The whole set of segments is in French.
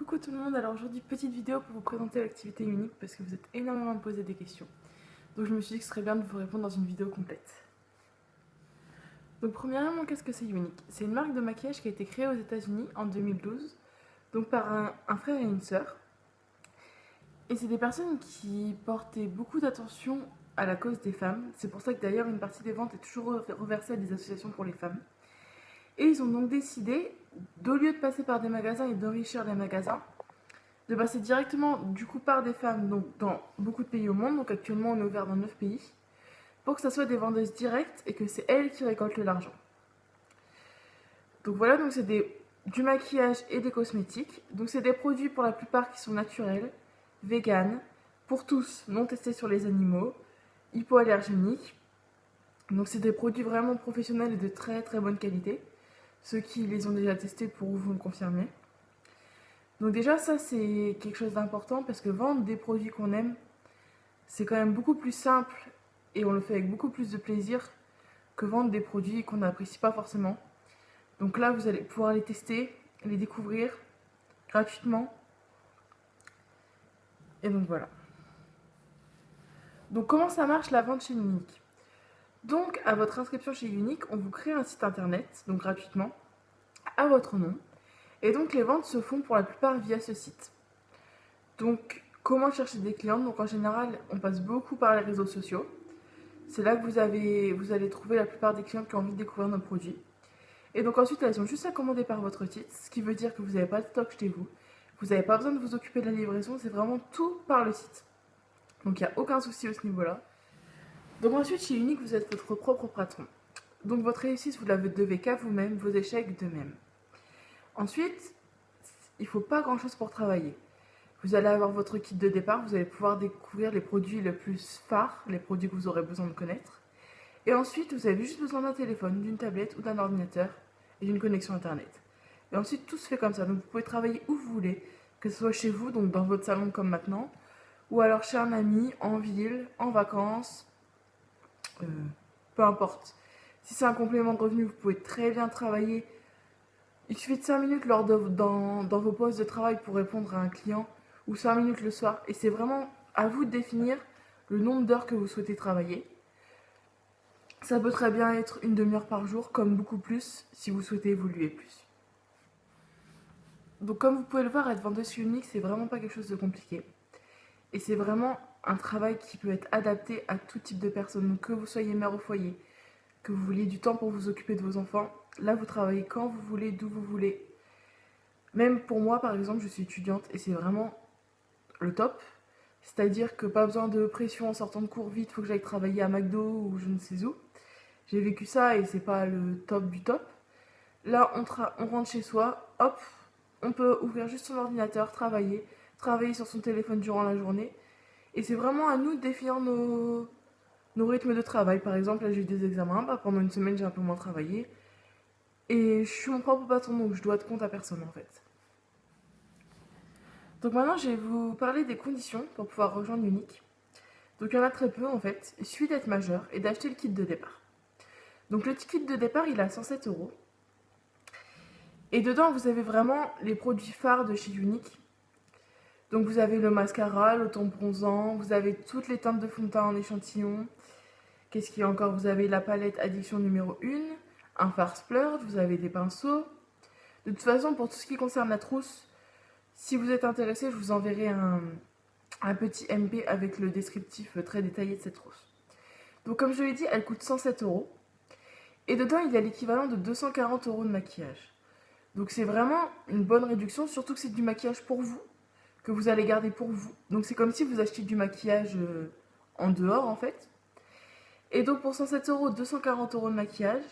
Coucou tout le monde, alors aujourd'hui petite vidéo pour vous présenter l'activité unique parce que vous êtes énormément à me poser des questions. Donc je me suis dit que ce serait bien de vous répondre dans une vidéo complète. Donc premièrement, qu'est-ce que c'est Unique? C'est une marque de maquillage qui a été créée aux États-Unis en 2012, donc par un frère et une sœur. Et c'est des personnes qui portaient beaucoup d'attention à la cause des femmes. C'est pour ça que d'ailleurs une partie des ventes est toujours reversée à des associations pour les femmes. Et ils ont donc décidé, au lieu de passer par des magasins et d'enrichir les magasins, de passer directement du coup par des femmes donc dans beaucoup de pays au monde. Donc actuellement on est ouvert dans 9 pays pour que ça soit des vendeuses directes et que c'est elles qui récoltent l'argent. Donc voilà, donc c'est du maquillage et des cosmétiques. Donc c'est des produits pour la plupart qui sont naturels, vegan, pour tous, non testés sur les animaux, hypoallergéniques. Donc c'est des produits vraiment professionnels et de très très bonne qualité. Ceux qui les ont déjà testés pourront vous le confirmer. Donc déjà ça c'est quelque chose d'important parce que vendre des produits qu'on aime, c'est quand même beaucoup plus simple et on le fait avec beaucoup plus de plaisir que vendre des produits qu'on n'apprécie pas forcément. Donc là vous allez pouvoir les tester, les découvrir gratuitement. Et donc voilà. Donc comment ça marche la vente chez Unique? Donc à votre inscription chez Unique, on vous crée un site internet, donc gratuitement, à votre nom. Et donc les ventes se font pour la plupart via ce site. Donc comment chercher des clients? Donc en général, on passe beaucoup par les réseaux sociaux. C'est là que vous allez trouver la plupart des clients qui ont envie de découvrir nos produits. Et donc ensuite, elles ont juste à commander par votre site, ce qui veut dire que vous n'avez pas de stock chez vous. Vous n'avez pas besoin de vous occuper de la livraison, c'est vraiment tout par le site. Donc il n'y a aucun souci à ce niveau-là. Donc ensuite, chez Unique, vous êtes votre propre patron. Donc votre réussite, vous la devez qu'à vous-même, vos échecs de même. Ensuite, il ne faut pas grand-chose pour travailler. Vous allez avoir votre kit de départ, vous allez pouvoir découvrir les produits les plus phares, les produits que vous aurez besoin de connaître. Et ensuite, vous avez juste besoin d'un téléphone, d'une tablette ou d'un ordinateur et d'une connexion internet. Et ensuite, tout se fait comme ça. Donc vous pouvez travailler où vous voulez, que ce soit chez vous, donc dans votre salon comme maintenant, ou alors chez un ami, en ville, en vacances, peu importe. Si c'est un complément de revenu, vous pouvez très bien travailler. Il suffit de 5 minutes dans vos postes de travail pour répondre à un client ou 5 minutes le soir. Et c'est vraiment à vous de définir le nombre d'heures que vous souhaitez travailler. Ça peut très bien être une demi-heure par jour, comme beaucoup plus si vous souhaitez évoluer plus. Donc comme vous pouvez le voir, être vendeuse unique, c'est vraiment pas quelque chose de compliqué. Et c'est vraiment un travail qui peut être adapté à tout type de personnes. Donc que vous soyez mère au foyer, que vous vouliez du temps pour vous occuper de vos enfants, là vous travaillez quand vous voulez, d'où vous voulez. Même pour moi par exemple, je suis étudiante et c'est vraiment le top. C'est-à-dire que pas besoin de pression en sortant de cours vite, faut que j'aille travailler à McDo ou je ne sais où. J'ai vécu ça et c'est pas le top du top. Là, on rentre chez soi, hop, on peut ouvrir juste son ordinateur, travailler sur son téléphone durant la journée. Et c'est vraiment à nous de définir nos rythmes de travail. Par exemple, là j'ai eu des examens, pendant une semaine j'ai un peu moins travaillé. Et je suis mon propre patron, donc je dois de compte à personne en fait. Donc maintenant, je vais vous parler des conditions pour pouvoir rejoindre Unique. Donc il y en a très peu en fait. Il suffit d'être majeur et d'acheter le kit de départ. Donc le kit de départ, il est à 107 euros. Et dedans, vous avez vraiment les produits phares de chez Unique. Donc vous avez le mascara, le ton bronzant, vous avez toutes les teintes de fond de teint en échantillon. Qu'est-ce qu'il y a encore? Vous avez la palette Addiction numéro 1, un fard splurge, vous avez des pinceaux. De toute façon, pour tout ce qui concerne la trousse, si vous êtes intéressé, je vous enverrai un petit MP avec le descriptif très détaillé de cette trousse. Donc comme je l'ai dit, elle coûte 107 euros. Et dedans, il y a l'équivalent de 240 euros de maquillage. Donc c'est vraiment une bonne réduction, surtout que c'est du maquillage pour vous, que vous allez garder pour vous. Donc c'est comme si vous achetiez du maquillage en dehors en fait. Et donc pour 107 euros, 240 euros de maquillage.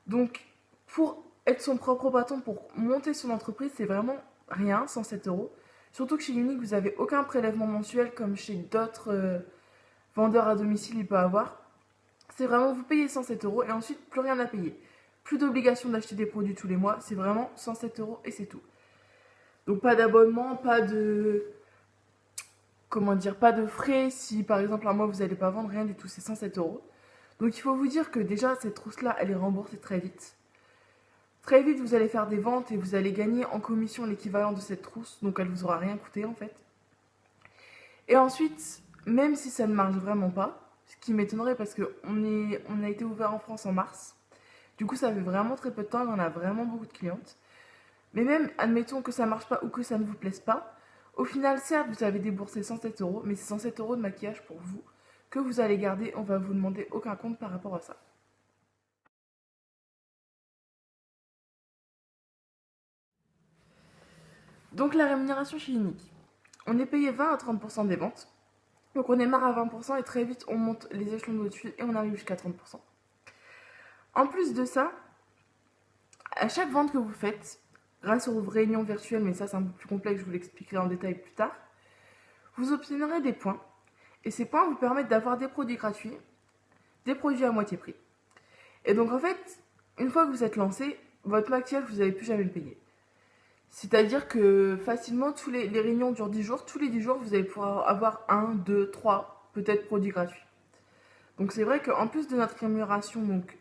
Donc pour être son propre patron, pour monter son entreprise, c'est vraiment rien, 107 euros. Surtout que chez Unique, vous n'avez aucun prélèvement mensuel comme chez d'autres vendeurs à domicile, il peut avoir. C'est vraiment, vous payez 107 euros et ensuite plus rien à payer. Plus d'obligation d'acheter des produits tous les mois, c'est vraiment 107 euros et c'est tout. Donc pas d'abonnement, pas de... Comment dire, pas de frais si par exemple un mois vous n'allez pas vendre, rien du tout, c'est 107 euros. Donc il faut vous dire que déjà cette trousse là, elle est remboursée très vite. Très vite, vous allez faire des ventes et vous allez gagner en commission l'équivalent de cette trousse, donc elle vous aura rien coûté en fait. Et ensuite, même si ça ne marche vraiment pas, ce qui m'étonnerait parce qu'on a été ouvert en France en mars, du coup ça fait vraiment très peu de temps et on a vraiment beaucoup de clientes. Mais même, admettons que ça ne marche pas ou que ça ne vous plaise pas, au final, certes, vous avez déboursé 107 euros, mais c'est 107 euros de maquillage pour vous que vous allez garder, on va vous demander aucun compte par rapport à ça. Donc la rémunération chez Unique. On est payé 20 à 30% des ventes. Donc on démarre à 20% et très vite on monte les échelons au-dessus et on arrive jusqu'à 30%. En plus de ça, à chaque vente que vous faites, grâce aux réunions virtuelles, mais ça c'est un peu plus complexe, je vous l'expliquerai en détail plus tard, vous obtiendrez des points. Et ces points vous permettent d'avoir des produits gratuits, des produits à moitié prix. Et donc en fait, une fois que vous êtes lancé, votre maquillage, vous n'allez plus jamais le payer. C'est-à-dire que facilement, les réunions durent 10 jours. Tous les 10 jours, vous allez pouvoir avoir 1, 2, 3, peut-être produits gratuits. Donc c'est vrai qu'en plus de notre rémunération donc,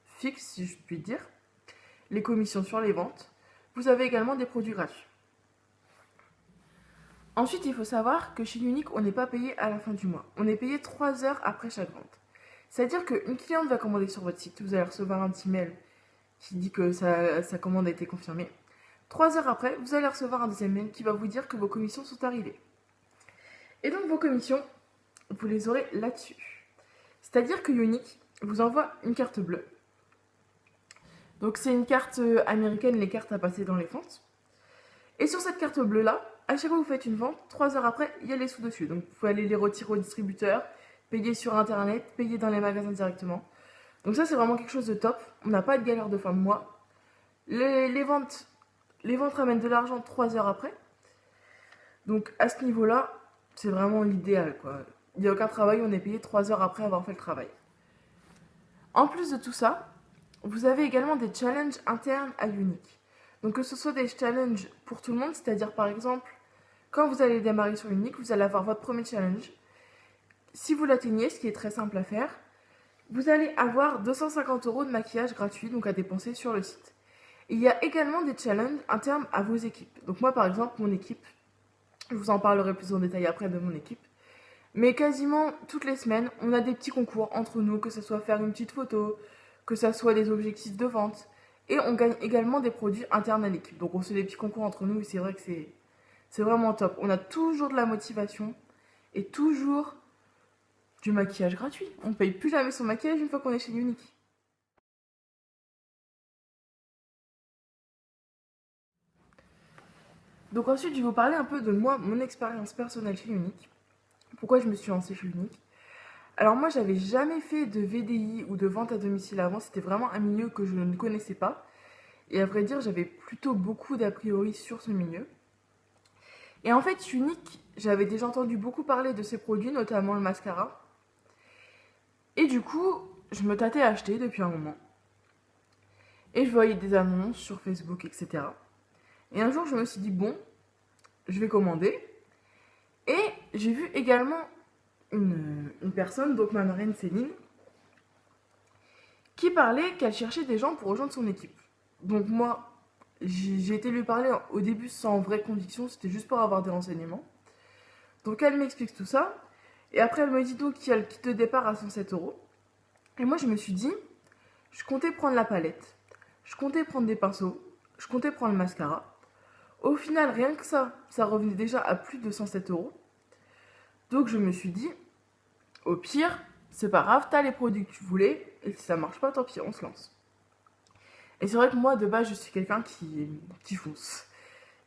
fixe, si je puis dire, les commissions sur les ventes, vous avez également des produits gratuits. Ensuite, il faut savoir que chez Unique, on n'est pas payé à la fin du mois. On est payé 3 heures après chaque vente. C'est-à-dire qu'une cliente va commander sur votre site, vous allez recevoir un petit mail qui dit que sa commande a été confirmée. 3 heures après, vous allez recevoir un deuxième mail qui va vous dire que vos commissions sont arrivées. Et donc vos commissions, vous les aurez là-dessus. C'est-à-dire que Unique vous envoie une carte bleue. Donc c'est une carte américaine, les cartes à passer dans les fentes. Et sur cette carte bleue-là, à chaque fois que vous faites une vente, 3 heures après, il y a les sous dessus. Donc vous pouvez aller les retirer au distributeur, payer sur internet, payer dans les magasins directement. Donc ça c'est vraiment quelque chose de top. On n'a pas de galère de fin de mois. Les ventes ramènent de l'argent 3 heures après. Donc à ce niveau-là, c'est vraiment l'idéal, quoi. Il n'y a aucun travail, on est payé 3 heures après avoir fait le travail. En plus de tout ça, vous avez également des challenges internes à Unique. Donc que ce soit des challenges pour tout le monde, c'est-à-dire par exemple, quand vous allez démarrer sur Unique, vous allez avoir votre premier challenge. Si vous l'atteignez, ce qui est très simple à faire, vous allez avoir 250 euros de maquillage gratuit, donc à dépenser sur le site. Il y a également des challenges internes à vos équipes. Donc moi par exemple, mon équipe, je vous en parlerai plus en détail après de mon équipe, mais quasiment toutes les semaines, on a des petits concours entre nous, que ce soit faire une petite photo, que ce soit des objectifs de vente, et on gagne également des produits internes à l'équipe. Donc on se fait des petits concours entre nous et c'est vrai que c'est vraiment top. On a toujours de la motivation et toujours du maquillage gratuit. On ne paye plus jamais son maquillage une fois qu'on est chez Unique. Donc ensuite, je vais vous parler un peu de moi, mon expérience personnelle chez Unique. Pourquoi je me suis lancée chez Unique. Alors moi, j'avais jamais fait de VDI ou de vente à domicile avant. C'était vraiment un milieu que je ne connaissais pas. Et à vrai dire, j'avais plutôt beaucoup d'a priori sur ce milieu. Et en fait, Unique, j'avais déjà entendu beaucoup parler de ces produits, notamment le mascara. Et du coup, je me tâtais à acheter depuis un moment. Et je voyais des annonces sur Facebook, etc. Et un jour, je me suis dit, bon, je vais commander. Et j'ai vu également une personne, donc ma marraine Céline, qui parlait qu'elle cherchait des gens pour rejoindre son équipe. Donc moi, j'ai été lui parler au début sans vraie conviction, c'était juste pour avoir des renseignements. Donc elle m'explique tout ça. Et après, elle me dit donc qu'il y a le kit de départ à 107 euros. Et moi, je me suis dit, je comptais prendre la palette, je comptais prendre des pinceaux, je comptais prendre le mascara. Au final, rien que ça revenait déjà à plus de 107 euros. Donc je me suis dit, au pire, c'est pas grave, t'as les produits que tu voulais, et si ça marche pas, tant pis, on se lance. Et c'est vrai que moi, de base, je suis quelqu'un qui fonce.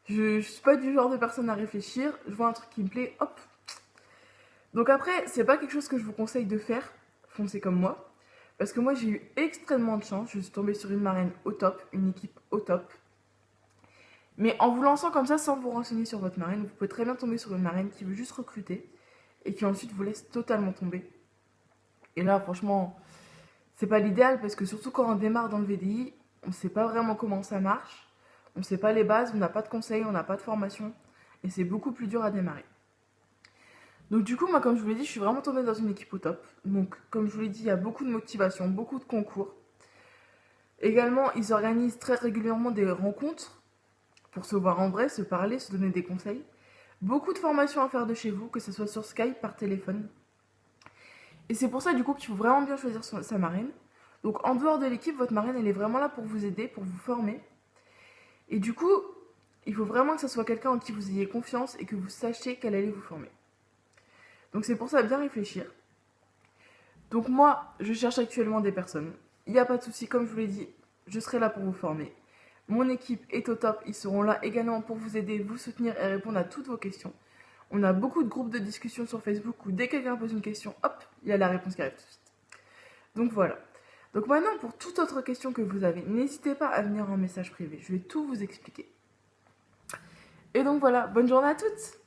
Je suis pas du genre de personne à réfléchir, je vois un truc qui me plaît, hop. Donc après, c'est pas quelque chose que je vous conseille de faire, foncez comme moi. Parce que moi, j'ai eu extrêmement de chance, je suis tombée sur une marraine au top, une équipe au top. Mais en vous lançant comme ça, sans vous renseigner sur votre marraine, vous pouvez très bien tomber sur une marraine qui veut juste recruter et qui ensuite vous laisse totalement tomber. Et là, franchement, c'est pas l'idéal parce que surtout quand on démarre dans le VDI, on ne sait pas vraiment comment ça marche, on ne sait pas les bases, on n'a pas de conseils, on n'a pas de formation et c'est beaucoup plus dur à démarrer. Donc du coup, moi, comme je vous l'ai dit, je suis vraiment tombée dans une équipe au top. Donc, comme je vous l'ai dit, il y a beaucoup de motivation, beaucoup de concours. Également, ils organisent très régulièrement des rencontres pour se voir en vrai, se parler, se donner des conseils. Beaucoup de formations à faire de chez vous, que ce soit sur Skype, par téléphone. Et c'est pour ça du coup qu'il faut vraiment bien choisir sa marraine. Donc en dehors de l'équipe, votre marraine, elle est vraiment là pour vous aider, pour vous former. Et du coup, il faut vraiment que ce soit quelqu'un en qui vous ayez confiance et que vous sachiez qu'elle allait vous former. Donc c'est pour ça bien réfléchir. Donc moi, je cherche actuellement des personnes. Il n'y a pas de souci, comme je vous l'ai dit, je serai là pour vous former. Mon équipe est au top, ils seront là également pour vous aider, vous soutenir et répondre à toutes vos questions. On a beaucoup de groupes de discussion sur Facebook où dès que quelqu'un pose une question, hop, il y a la réponse qui arrive tout de suite. Donc voilà. Donc maintenant, pour toute autre question que vous avez, n'hésitez pas à venir en message privé, je vais tout vous expliquer. Et donc voilà, bonne journée à toutes!